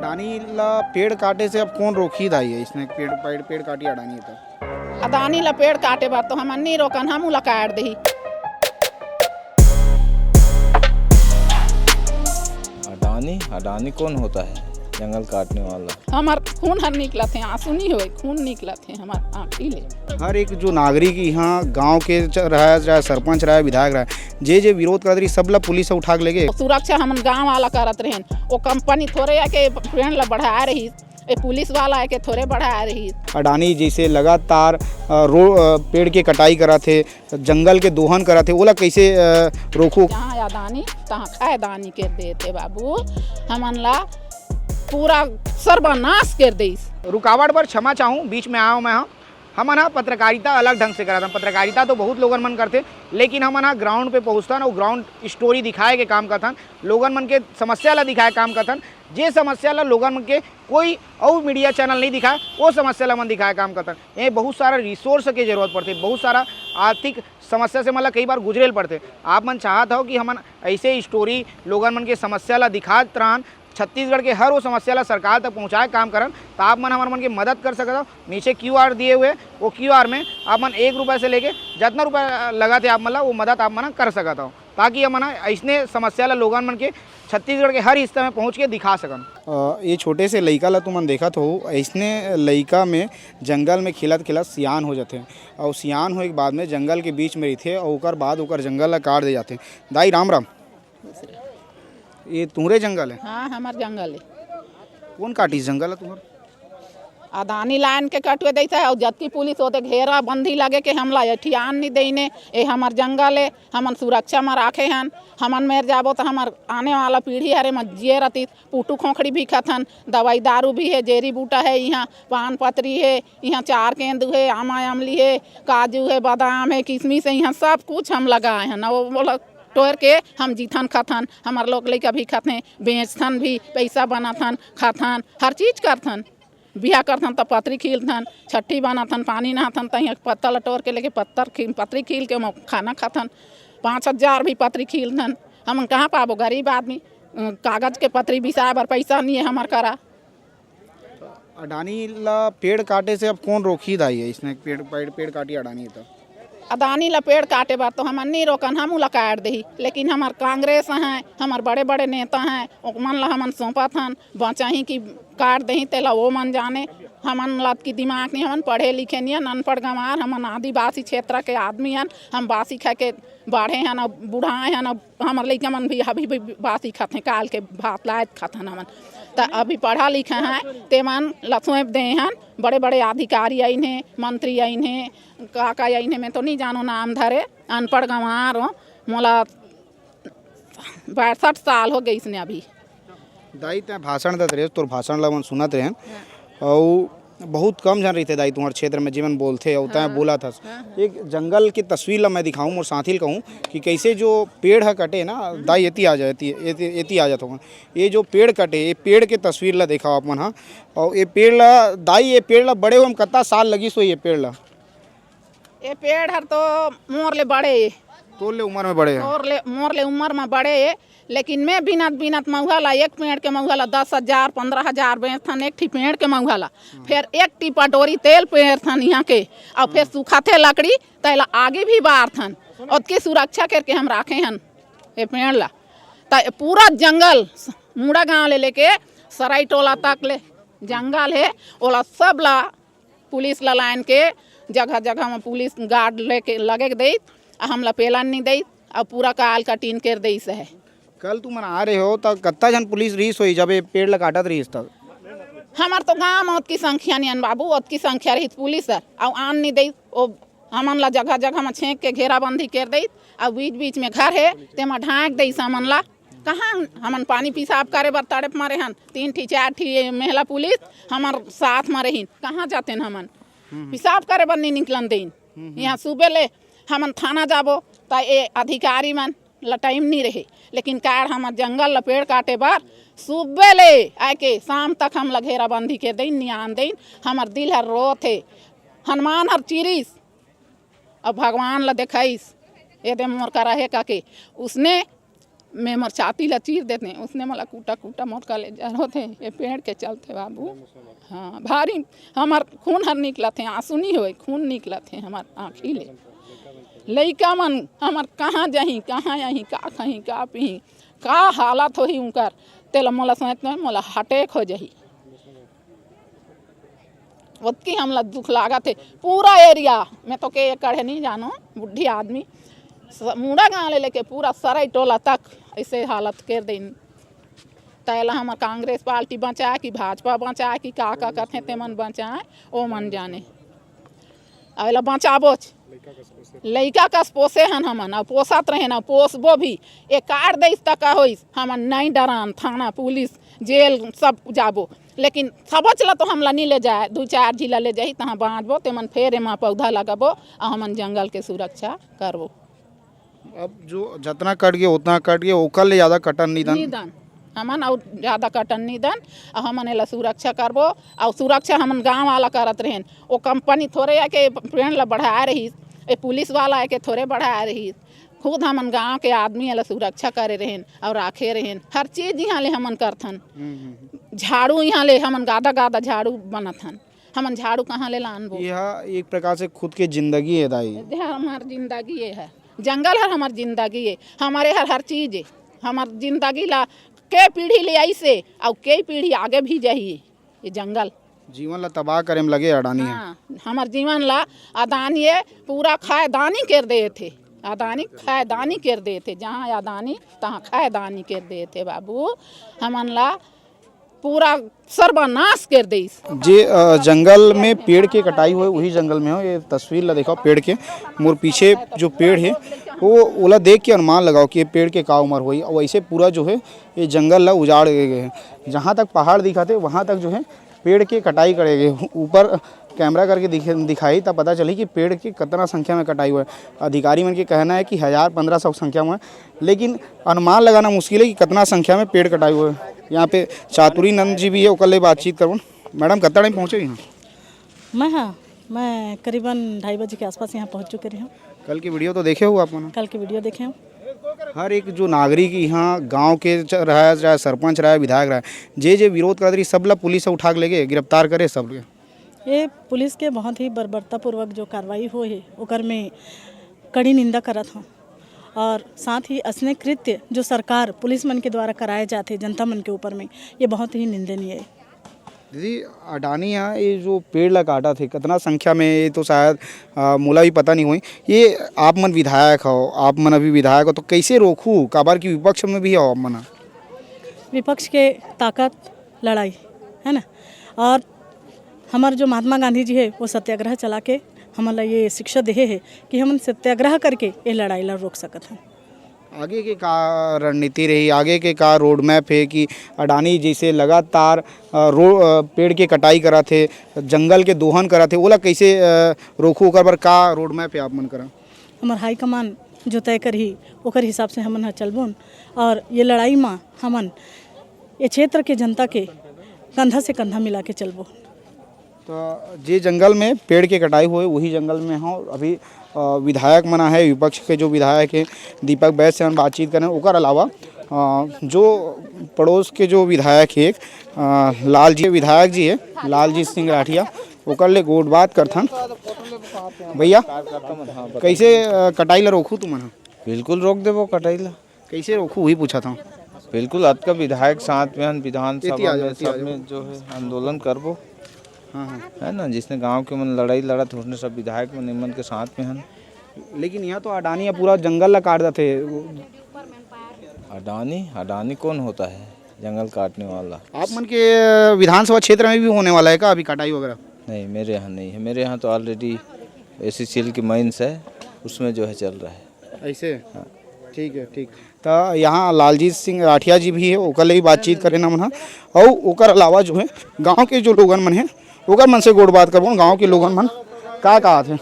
अडानी ला पेड़ काटे से अब कौन रोकी दाई है? इसने पेड़ काटी अडानी तो अदानी ला पेड़ काटे बार तो हम नहीं रोकन, हम ला काट दही। अडानी कौन होता है? जंगल काटने वाला। हमार खून हर निकला थे, आंसू नहीं हुए, खून निकला थे हमार आँखी ले। हर एक जो नागरिक यहाँ गांव के रहा, चाहे सरपंच रहा, विधायक रहा, जे विरोध करत रही सब ला पुलिस उठा के लेगे। सुरक्षा हम गाँव वाला करत रहें, वो कंपनी थोड़े आके पेड़ ला बढ़ा रही, ये पुलिस वाला आके थोड़े बढ़ा रही। अडानी जैसे लगातार पेड़ के कटाई करा थे, जंगल के दोहन करा थे, ओला कैसे रोकू? जहाँ अदानी तहाँ खायदानी कर देते बाबू, हमन ला पूरा सर्वनाश कर दी। रुकावट पर क्षमा चाहूँ, बीच में आया हूँ मैं। हम ना पत्रकारिता अलग ढंग से करा था। पत्रकारिता तो बहुत लोगन मन करते, लेकिन हम ना ग्राउंड पे पहुँचता ना, वो ग्राउंड स्टोरी दिखाए के काम करथन, लोगन मन के समस्या ला दिखाए काम करथन। जे समस्या ला लोगन मन के कोई और मीडिया चैनल नहीं दिखाए, वो समस्या ला मन दिखाए काम करथन। ये बहुत सारा रिसोर्स के जरूरत पड़ते, बहुत सारा आर्थिक समस्या से मतलब कई बार गुजरेल पड़ते। आप मन चाहत हो कि हमन ऐसे स्टोरी लोगन मन के समस्या ला दिखात रहन, छत्तीसगढ़ के हर वो समस्या ला सरकार तक पहुँचाए काम करन, तो आप मन हमारे मन की मदद कर सकते हो। नीचे QR दिए हुए, वो QR में आप मन 1 रुपये से लेके जितना रुपया लगा थे आप मन वो मदद आप मन कर सकता हो, ताकि हम ऐसने समस्या ला लोगन मन के छत्तीसगढ़ के हर हिस्से में पहुँच के दिखा सकन। ये छोटे से लड़का ला तुमन देखा तो ऐसने लड़का में जंगल में खिलत खिलत सियान हो जाते हैं, और सियान होने के बाद में जंगल के बीच में रहते, और ओकर बाद ओकर जंगल ला काट दे जाते हैं। दाई राम राम, ये तुम्हारे जंगल है? हाँ हमार जंगल है। कौन काटी जंगल है तुम्हारा? अदानी लाइन के कटवे देता है, और जबकि पुलिस होते घेरा बंदी लगे के हमला एठियान नहीं देने। ये हमार जंगल है, हमन सुरक्षा में राखे हन। हमन मेर जाबो तो हमार आने वाला पीढ़ी हरे में जिए रहती। पुटू खोखड़ी भी खतन, दवाई दारू भी है, जेरी बूटा है, यहाँ पान पतरी है, यहाँ 4 केंदू है, आमा अमली है, काजू है, बादाम है, किशमिश है, यहाँ सब कुछ हम लगाए हैं। वो बोला टोर के हम जीथन खाथन, हमार लोग लइका भी खाते, बेचथन भी, पैसा बनाथन, खाथन, हर चीज़ करथन। बिहा करथन तो पतरी खीलथन, छठी बनाथन, पानी नहाथन, तो यहाँ पत्ता लटोर के लेके पतरी खील के खाना खाथन। 5,000 भी पतरी खीलथन। हम कहाँ पाबो, गरीब आदमी, कागज के पतरी बिसाए बर पैसा नहीं है हमार करा। अडानी ला पेड़ काटे से अब कौन रोकी दाई है? इसने पेड़ काटी अडानी तो अदानी ला पेड़ काटे बार तो हम नहीं रोकन, हम ला काट दही। लेकिन हमार कांग्रेस हैं, हमार बड़े बड़े नेता हैं, मन ला हमन सौंपत हन, बचाही कि काट दही, तेला वो मन जाने। हमन ला की दिमाग नहीं, हमन पढ़े लिखे नहीं हन, अनपढ़ गंवार, हमन आदिवासी क्षेत्र के आदमी हन। हम बासी खा के बाढ़े हैं, अब बुढ़ाए हैं, अब हमार लइका मन भी अभी भी बासी खाते, काल के भात लायत खातन हमन। तो अभी पढ़ा लिखा है, ते मन लसोप दे हैं, बड़े बड़े अधिकारी आइन हैं, मंत्री आइन हैं, काका आइन हैं, मैं तो नहीं जानो नाम धरे, अनपढ़ गंवार हो। मोला 62 साल हो गई इसने अभी। दाई ते भाषण देते रहे, तोर भाषण ला मन सुनत रहे, और बहुत कम जन रहते दाई तुम्हारे क्षेत्र में जीवन बोलते, और तय बोला था। एक जंगल की तस्वीर ला मैं दिखाऊं और साथी कहूँ कि कैसे जो पेड़ है कटे ना दाई, एती आ जाता हूँ। ये जो पेड़ कटे, ये पेड़ के तस्वीर ला देखा आप मन। हाँ, और ये पेड़ ला दाई, ये पेड़ ला बड़े हुए कितना साल लगी सो ये पेड़ ला? ये पेड़ हर तो मोर ले बड़े, तोर ले उम्र में बड़े हैं, मोर ले उम्र में बड़े। लेकिन मैं बिनत महुआ ला, एक पेड़ के महुआ ला 10,000 15,000 बेचथन एक ठी पेड़ के महुआ ला। फिर एक टी पटोरी तेल पेड़थन यहाँ के, और फिर सुखाते लकड़ी तैला आगे भी बारथन, और की सुरक्षा करके हम राखे हन ये पेड़ ला। तो पूरा जंगल मुड़ा गाँव ले लेके सराई टोला तक ले जंगल है, ओला सब ला पुलिस ला लाइन के जगह जगह में पुलिस गार्ड लेके लगे दे, हम ला पेलन नहीं दे, और पूरा काल का टीन कर दे है। कल तुम आ रहे हो तो कितना जन पुलिस रहीस हुई जब ये पेड़ ला काटत रहीस तब? हमार तो गाँव में की संख्या नहीं बाबू, ओत की संख्या रही पुलिस और आन नहीं दे, वो हमन ला जगह जगह में छेक के घेराबंदी कर दे, और बीच बीच में घर है तेमा ढाँक दे हमन ला। कहाँ हमन पानी पेशाब करे बर तड़प मारे हन, 3 ठी 4 ठी महिला पुलिस हमार साथ में रहीन, कहाँ जाते हैं हमन पेशाब करे बर नहीं निकलन देन। यहाँ सुबह ले हमन थाना जाबो तो ये अधिकारी मन ला टाइम नहीं रहे, लेकिन कार हमार जंगल ला पेड़ काटे बार सुबह ले आके शाम तक हम ला घेराबंदी के दिन नियान दिन। हमार दिल हर रोत है, हनुमान हर चिरिस, अब भगवान ला देखाइस, ये दे मोर करा है काके उसने मैं मर छाती ला चीर देते हैं, उसने मला कूटा कूटा मोर का ले जा होते ये पेड़ के चलते बाबू। हाँ भारी हमार खून हर निकला थे, आंसू नहीं हुए, खून निकला थे हमार आँखी ले। लइका मन हमार कहाँ जाही कहाँ यहीं का कहीं का पी का हालत होही उनकर, तेला मोला समझ में मोला हटेक हो जाही। उसकी हमला दुख लागा थे पूरा एरिया में तो के एकड़ है नहीं जानो, बुढ़ी आदमी मुड़ा गाँव ले लेके पूरा सराय टोला तक ऐसे हालत कर दिन। तैला हमार कांग्रेस पार्टी बचाए कि भाजपा बचाए कि का करते ते मन बचाए ओ मन जाने। अला बचाबो लइका कस पोसे हन हमन और पोसत रहे ना पोसबो भी एक कार्ड देस तक होइस हमन नहीं डरान, थाना पुलिस जेल सब जाबो, लेकिन सब चला तो हमला नहीं ले जाए, 2-4 जिला ले जाही तहाँ बाँधबो तेमन फेर एमा पौधा लगाबो और हमन जंगल के सुरक्षा करबो। अब जो जितना कट गया उतना कट गया, ओकर ले ज़्यादा कटन निधन हमन और ज़्यादा कटन निधन और हमन एला सुरक्षा करबो। और सुरक्षा हमन गाँव वाला करत रहें, वो कंपनी थोड़े आके पेड़ ला बढ़ा रही, ए पुलिस वाला आके थोड़े बढ़ा रही, खुद हमन गाँव के आदमी एला सुरक्षा करे रहें और राखे रहें। हर चीज़ यहाँ ले हमन करथन, झाड़ू यहाँ ले हमन गादा गादा झाड़ू बनथन, हमन झाड़ू कहाँ ले लानबो। यह एक प्रकार से खुद की जिंदगी है दाई, हमार जिंदगी ये है, जंगल है हमार जिंदगी है, हमारे हर चीज़ है हमार जिंदगी ला के पीढ़ी ले आई से और के पीढ़ी आगे भी जाइए। ये जंगल जीवन ला तबाह करे में लगे अडानी है। हाँ, हमार जीवन ला अदानी है पूरा खायदानी कर दे थे, अदानी खायदानी कर दे थे, जहाँ अदानी तहाँ खायदानी कर दे थे बाबू। हमन ला पूरा सर्वनाश कर दे। जे जंगल में पेड़ के कटाई हुए वही जंगल में हो, ये तस्वीर ला देखो पेड़ के, मोर पीछे जो पेड़ है वो ओला देख के अनुमान लगाओ कि ये पेड़ के का उम्र हुई। और वैसे पूरा जो है ये जंगल ला उजाड़ गए हैं, जहाँ तक पहाड़ दिखाते वहाँ तक जो है पेड़ के कटाई करे गए। ऊपर कैमरा करके दिखाई तब पता चली कि पेड़ की कितना संख्या में कटाई हुआ है। अधिकारी मन के कहना है कि 1000-1500 संख्या में, लेकिन अनुमान लगाना मुश्किल है कि कितना संख्या में पेड़ कटाई हुए है। यहाँ पे चातुरी नंद जी भी है, वो बातचीत करूँ। मैडम कितना टाइम पहुँचे यहाँ? मैं करीबन 2:30 बजे के आसपास यहाँ पहुँच चुके रही हूँ। कल की वीडियो तो देखे हो आपने? कल की वीडियो देखे हूँ। हर एक जो नागरिक यहाँ गांव के रहा, चाहे सरपंच रहा, विधायक रहा, जे विरोध कर रही सब ला पुलिस उठा के लेके गिरफ्तार करे सब के। ये पुलिस के बहुत ही बर्बरतापूर्वक जो कार्रवाई हुई है ओकर में कड़ी निंदा करत हूँ। और साथ ही असने कृत्य जो सरकार पुलिस मन के द्वारा कराए जाते जनता मन के ऊपर में, ये बहुत ही निंदनीय है। दीदी अडानी यहाँ ये जो पेड़ ला काटा थे कितना संख्या में, ये तो शायद मोला भी पता नहीं हुई। ये आप मन विधायक हो, आप मन अभी विधायक हो, तो कैसे रोकूँ? काबर की विपक्ष में भी हो आप मन? विपक्ष के ताकत लड़ाई है ना, और हमारे जो महात्मा गांधी जी है वो सत्याग्रह चला के हमारा ये शिक्षा दे है कि हम सत्याग्रह करके ये लड़ाई ला रोक सकते हैं। आगे के का रणनीति रही, आगे के का रोड मैप है कि अडानी जैसे लगातार पेड़ के कटाई करा थे, जंगल के दोहन करा थे, ओला कैसे रोकू? ओकर पर का रोड मैप है आप मन करा? हमार हाईकमान जो तय करी ओकर हिसाब से हमन चलबोन, और ये लड़ाई में हमन ये क्षेत्र के जनता के कंधा से कंधा मिला के चलबो। तो जे जंगल में पेड़ के कटाई हुए वही जंगल में हो। अभी विधायक मना है, विपक्ष के जो विधायक है दीपक बैद से हम बातचीत करें। ओकर अलावा जो पड़ोस के जो विधायक है लाल जी विधायक जी है, लालजीत सिंह राठिया, ओकर ले गोट बात करथन। भैया कैसे कटाई ला रोकू तुमन? बिल्कुल रोक देबो कटाई ला। कैसे रोकू वही पूछा था। बिल्कुल आज का विधायक साथ में विधानसभा में सब में जो है आंदोलन करबो। हाँ हाँ है ना, जिसने गांव के मन लड़ाई लड़ा था उसने सब विधायक में निमन के साथ में हन। लेकिन यहाँ तो अडानी पूरा जंगल ला काट देते। अडानी कौन होता है जंगल काटने वाला? आप मन के विधानसभा क्षेत्र में भी होने वाला है का अभी कटाई वगैरह? नहीं, मेरे यहाँ नहीं है। मेरे यहाँ तो ऑलरेडी ACCL की माइंस है, उसमें जो है चल रहा है ऐसे। हाँ ठीक है, ठीक। तो यहाँ लालजीत सिंह राठिया जी भी है, ओकर ले भी बातचीत करे ना मन। और ओकर अलावा जो है गांव के जो लोगन मन है ओकर मन से गोड़ बात करबो। गांव के लोगन मन का थे